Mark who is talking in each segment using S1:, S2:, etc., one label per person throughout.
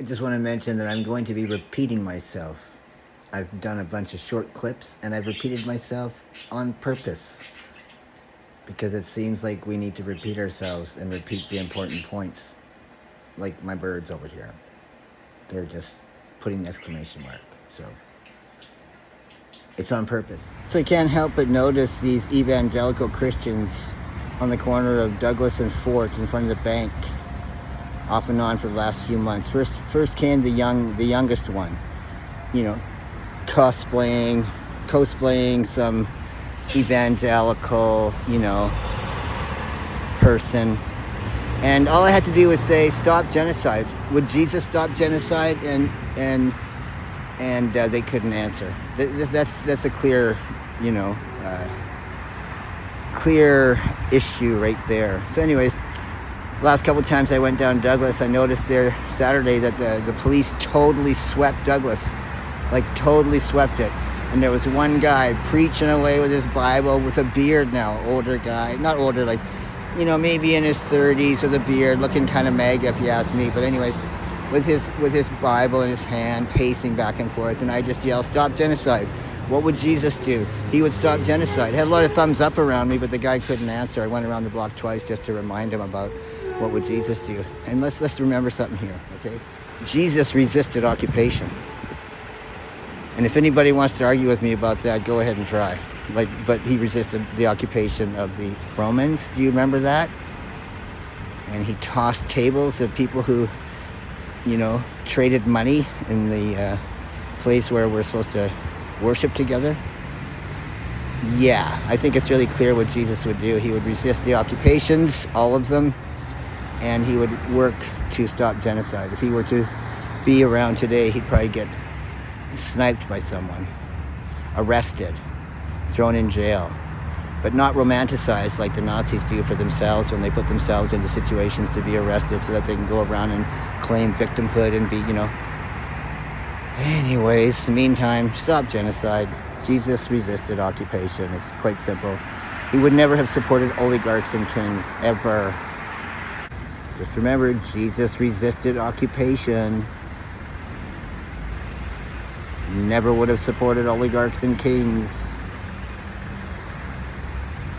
S1: I just want to mention that I'm going to be repeating myself. I've done a bunch of short clips, and I've repeated myself on purpose because it seems like we need to repeat ourselves and repeat the important points. Like my birds over here. They're just putting exclamation mark. So it's on purpose. So I can't help but notice these evangelical Christians on the corner of Douglas and Fort in front of the bank, off and on for the last few months. First came the youngest one, cosplaying some evangelical, person. And all I had to do was say, stop genocide. Would Jesus stop genocide? And they couldn't answer. That's a clear, clear issue right there. So anyways, last couple times I went down Douglas, I noticed there Saturday that the police totally swept Douglas. Like totally swept it. And there was one guy preaching away with his Bible with a beard now. Older guy. Not older, like, maybe in his 30s with a beard, looking kind of mega if you ask me. But anyways, with his Bible in his hand, pacing back and forth. And I just yelled, stop genocide. What would Jesus do? He would stop genocide. Had a lot of thumbs up around me, but the guy couldn't answer. I went around the block twice just to remind him about what would Jesus do. And let's remember something here, okay? Jesus resisted occupation. And if anybody wants to argue with me about that, go ahead and try. But he resisted the occupation of the Romans. Do you remember that? And he tossed tables of people who, traded money in the place where we're supposed to worship together. Yeah, I think it's really clear what Jesus would do. He would resist the occupations, all of them, and he would work to stop genocide. If he were to be around today, he'd probably get sniped by someone, arrested, thrown in jail, but not romanticized like the Nazis do for themselves when they put themselves into situations to be arrested so that they can go around and claim victimhood and be, Anyways, meantime, stop genocide. Jesus resisted occupation. It's quite simple. He would never have supported oligarchs and kings, ever. Just remember, Jesus resisted occupation. Never would have supported oligarchs and kings.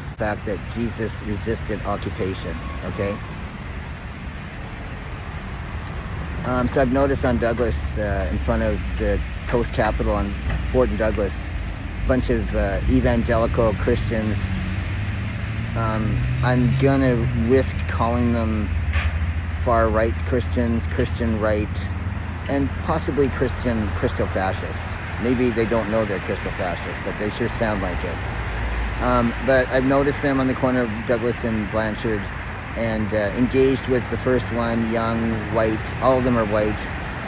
S1: The fact that Jesus resisted occupation, okay? So I've noticed on Douglas, in front of the Coast Capitol on Fort and Douglas, a bunch of evangelical Christians. I'm gonna risk calling them far-right Christians, Christian right, and possibly Christian Christo-fascists. Maybe they don't know they're Christo-fascists, but they sure sound like it. But I've noticed them on the corner of Douglas and Blanchard, and engaged with the first one, young, white. All of them are white.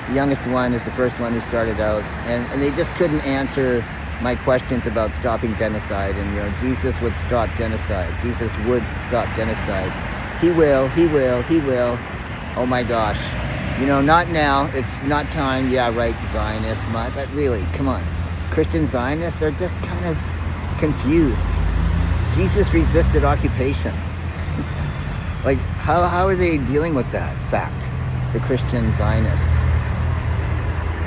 S1: The youngest one is the first one who started out, and they just couldn't answer my questions about stopping genocide. And Jesus would stop genocide. Jesus would stop genocide. He will. Oh my gosh. Not now. It's not time. Yeah, right, Zionists. But really, come on. Christian Zionists, they're just kind of confused. Jesus resisted occupation. Like, how are they dealing with that fact? The Christian Zionists.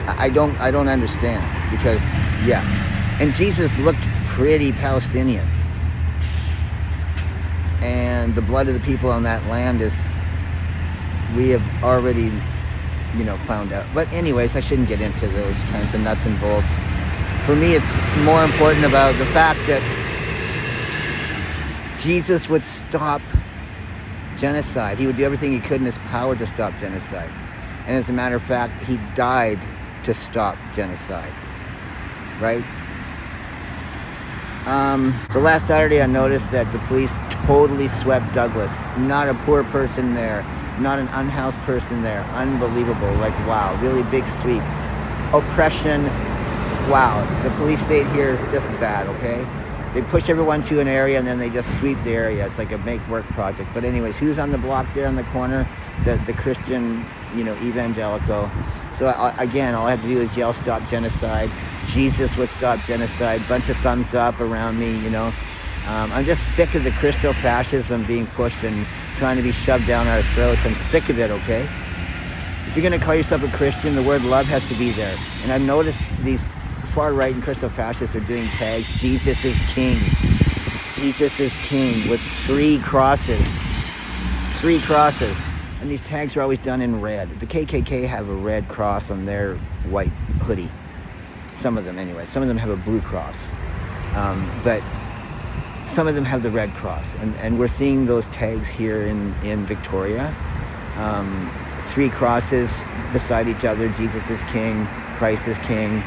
S1: I don't understand, because, yeah. And Jesus looked pretty Palestinian. And the blood of the people on that land we have already, found out. But anyways, I shouldn't get into those kinds of nuts and bolts. For me, it's more important about the fact that Jesus would stop genocide. He would do everything he could in his power to stop genocide. And as a matter of fact, he died to stop genocide. Right? So last Saturday I noticed that the police totally swept Douglas. Not a poor person there. Not an unhoused person there. Unbelievable. Like, wow. Really big sweep. Oppression. Wow. The police state here is just bad, okay? They push everyone to an area and then they just sweep the area. It's like a make-work project. But anyways, who's on the block there on the corner? The Christian, evangelical. So again, all I have to do is yell, stop genocide. Jesus would stop genocide. Bunch of thumbs up around me, I'm just sick of the Christo-fascism being pushed and trying to be shoved down our throats. I'm sick of it, okay? If you're going to call yourself a Christian, the word love has to be there. And I've noticed these far right and Christo fascists are doing tags. Jesus is king. Jesus is king with 3 crosses. 3 crosses. And these tags are always done in red. The KKK have a red cross on their white hoodie. Some of them anyway. Some of them have a blue cross. But some of them have the red cross. And we're seeing those tags here in Victoria. 3 crosses beside each other. Jesus is king. Christ is king.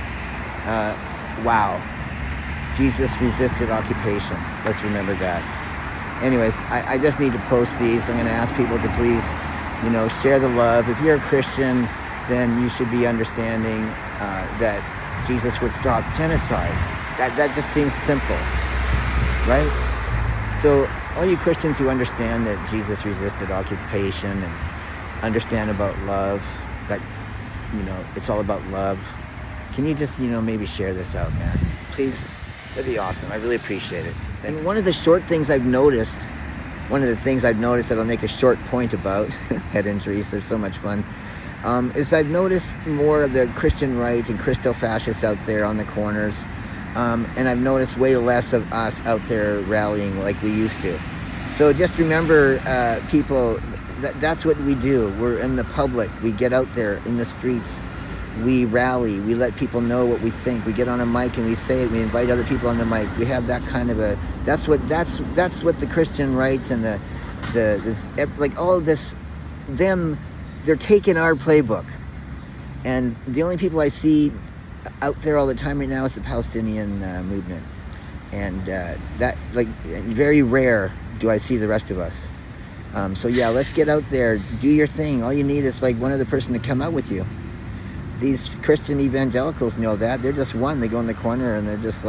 S1: Wow. Jesus resisted occupation. Let's remember that. Anyways, I just need to post these. I'm going to ask people to please, share the love. If you're a Christian, then you should be understanding that Jesus would stop genocide. That just seems simple, right? So all you Christians who understand that Jesus resisted occupation and understand about love, that, it's all about love, can you just, maybe share this out, man? Please? That'd be awesome. I really appreciate it. And one of the things I've noticed that I'll make a short point about, head injuries, they're so much fun, is I've noticed more of the Christian right and Christo fascists out there on the corners, and I've noticed way less of us out there rallying like we used to. So just remember, people, that's what we do. We're in the public. We get out there in the streets. We rally. We let people know what we think. We get on a mic and we say it. We invite other people on the mic. We have that kind of that's what the Christian rights and all of this, they're taking our playbook. And the only people I see out there all the time right now is the Palestinian movement. And very rare do I see the rest of us. So yeah, let's get out there, do your thing. All you need is one other person to come out with you. These Christian evangelicals know that. They're just one. They go in the corner and they're just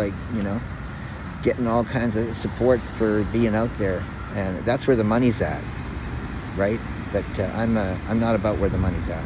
S1: getting all kinds of support for being out there. And that's where the money's at, right? But I'm not about where the money's at.